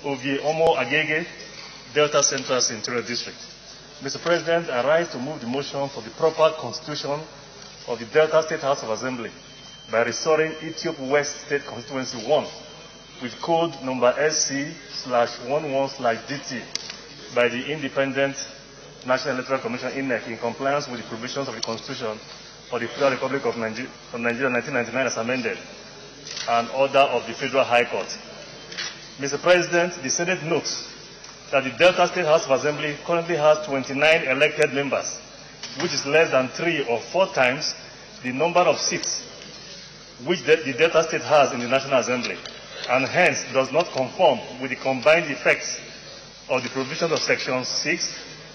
of the Omo-Agege, Delta Central Interior District. Mr. President, I rise to move the motion for the proper constitution of the Delta State House of Assembly by restoring Ethiopia West State Constituency 1 with code number SC/11/DT by the Independent National Electoral Commission (INEC) in compliance with the provisions of the Constitution of the Federal Republic of Nigeria 1999 as amended, and order of the Federal High Court. Mr. President, the Senate notes that the Delta State House of Assembly currently has 29 elected members, which is less than 3 or 4 times the number of seats which the Delta State has in the National Assembly, and hence does not conform with the combined effects of the provisions of Section 6,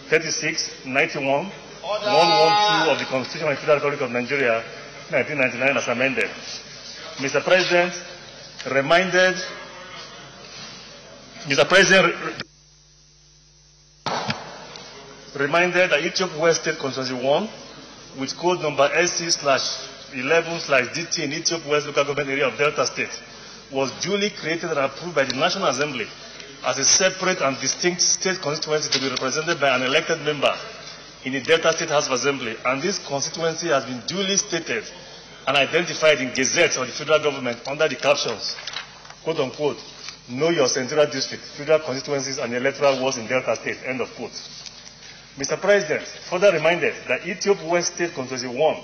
36, 91, 112 of the Constitution of the Federal Republic of Nigeria 1999 as amended. Mr. President, reminded that Ethiopia West State Constituency 1 with code number SC/11/DT in Ethiopia West Local Government Area of Delta State was duly created and approved by the National Assembly as a separate and distinct state constituency to be represented by an elected member in the Delta State House of Assembly, and this constituency has been duly stated and identified in gazettes of the federal government under the captions, quote unquote, "Know your Central District, Federal Constituencies and Electoral Wards in Delta State," end of quote. Mr. President, further reminded that Ethiopia West State Constituency 1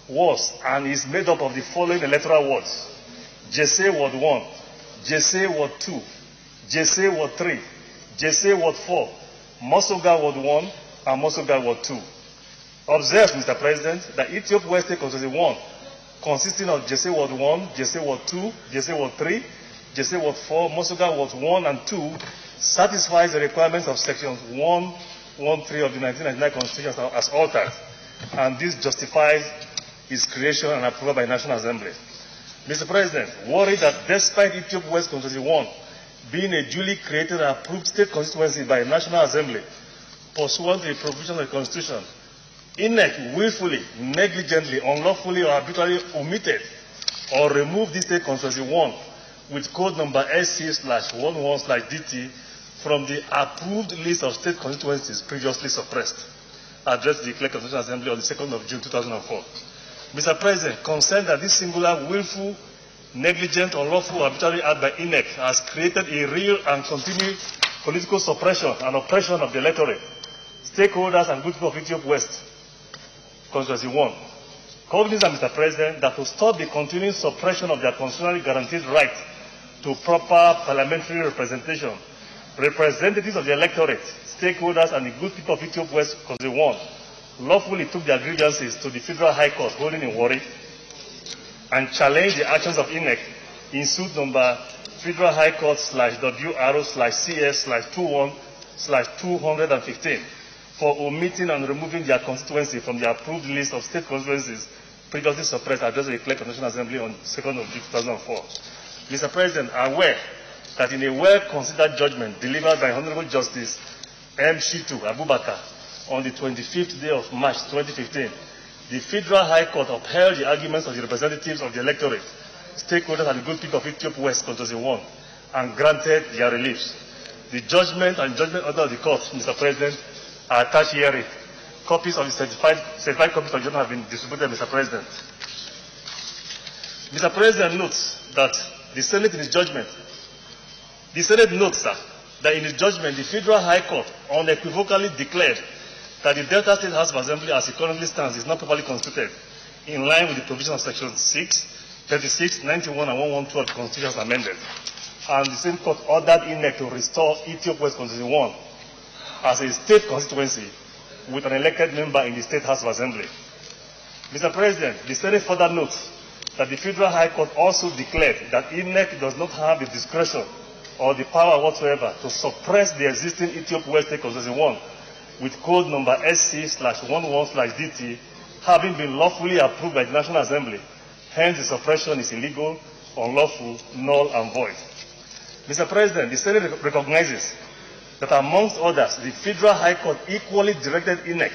was and is made up of the following electoral wards: Jesse Ward 1, Jesse Ward 2, Jesse Ward 3, Jesse Ward 4, Mosoga Ward 1, and Mosoga Ward 2. Observe, Mr. President, that Ethiopia West State Constituency 1, consisting of Jesse Ward 1, Jesse Ward 2, Jesse Ward 3, Jesse Ward 4, Mosoga Ward 1 and 2, satisfies the requirements of Sections 113 of the 1999 Constitution as altered, and this justifies its creation and approval by the National Assembly. Mr. President, worried that despite Ethiopia West Constituency 1 being a duly created and approved state constituency by the National Assembly, pursuant to the provision of the Constitution, INEC willfully, negligently, unlawfully, or arbitrarily omitted or removed this state constituency 1 with code number SC/11/DT from the approved list of state constituencies previously suppressed, addressed to the Clerk of the National Assembly on the 2nd of June 2004. Mr. President, concerned that this singular willful, negligent, unlawful, or arbitrary act by INEC has created a real and continued political suppression and oppression of the electorate, stakeholders, and good people of Ethiopia West Constituency 1. Cognizant, Mr. President, that to stop the continuing suppression of their constitutionally guaranteed right to proper parliamentary representation, representatives of the electorate, stakeholders, and the good people of Ethiopia West Constituency 1 lawfully took their grievances to the Federal High Court holding in Warri and challenged the actions of INEC in suit number Federal High Court /WRO/CS/21/215 for omitting and removing their constituency from the approved list of state constituencies previously suppressed, addressed to the Clerk of the National Assembly on 2nd of June 2004. Mr. President, aware that in a well-considered judgment delivered by Honorable Justice M. Shitu Abubakar on the 25th day of March 2015, the Federal High Court upheld the arguments of the representatives of the electorate, stakeholders, and the good people of Ethiopia West Constituency 1 and granted their reliefs. The judgment and judgment order of the court, Mr. President, are attached here. Copies of the certified copies of the judgment have been distributed, Mr. President. Mr. President notes that the Senate in its judgment, that in its judgment, the Federal High Court unequivocally declared that the Delta State House of Assembly as it currently stands is not properly constituted, in line with the provision of Section 6, 36, 91, and 112 of the Constitution as amended. And the same court ordered INEC to restore Ethiopia West Constituency 1 as a state constituency with an elected member in the State House of Assembly. Mr. President, the Senate further notes that the Federal High Court also declared that INEC does not have the discretion or the power whatsoever to suppress the existing Ethiopia West State Constituency 1 with code number SC/11/DT having been lawfully approved by the National Assembly. Hence, the suppression is illegal, unlawful, null, and void. Mr. President, the Senate recognizes that amongst others, the Federal High Court equally directed INEC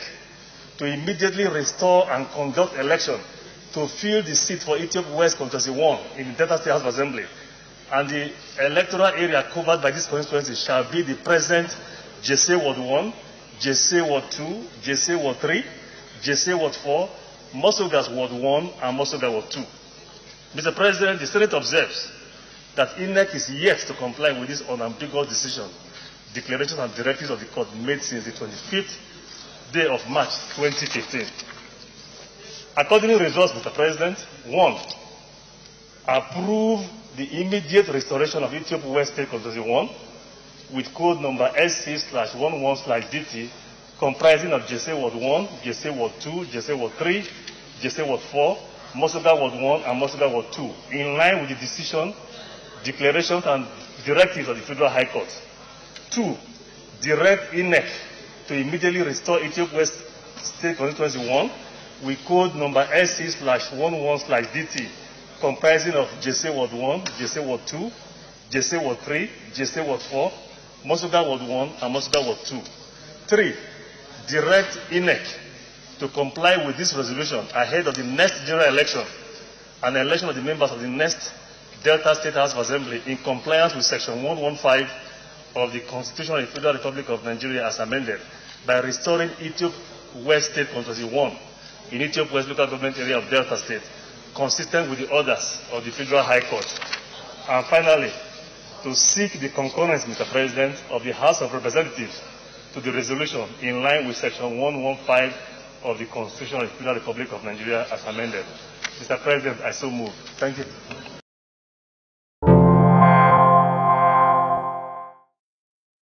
to immediately restore and conduct election to fill the seat for Ethiopia West Constituency 1 in the Delta State House of Assembly, and the electoral area covered by this constituency shall be the present Jesse Ward 1, Jesse Ward 2, Jesse Ward 3, Jesse Ward 4, Mosogas Ward 1, and Mosogas Ward 2. Mr. President, the Senate observes that INEC is yet to comply with this unambiguous decision, declarations and directives of the court made since the 25th day of March 2015. Accordingly, results, Mr. President: 1. Approve the immediate restoration of Ethiopia West State Constituency 1 with code number SC/11/DT, comprising of Jesse Ward 1, Jesse Ward 2, Jesse Ward 3, Jesse Ward 4, Mosoga Ward 1, and Mosoga Ward 2, in line with the decision, declarations, and directives of the Federal High Court. 2. Direct INEC to immediately restore Ethiopia West State Constituency 1 with code number SC/11/DT, comprising of Jesse Ward 1, Jesse Ward 2, Jesse Ward 3, Jesse Ward 4, Mosoga Ward 1, and Mosoga Ward 2. 3. Direct INEC to comply with this resolution ahead of the next general election and election of the members of the next Delta State House of Assembly in compliance with Section 115 of the Constitution of the Federal Republic of Nigeria as amended by restoring Ethiopia West State Constituency 1 in Ethiopia West local government area of Delta State, consistent with the orders of the Federal High Court. And finally, to seek the concurrence, Mr. President, of the House of Representatives to the resolution in line with Section 115 of the Constitution of the Federal Republic of Nigeria as amended. Mr. President, I so move. Thank you.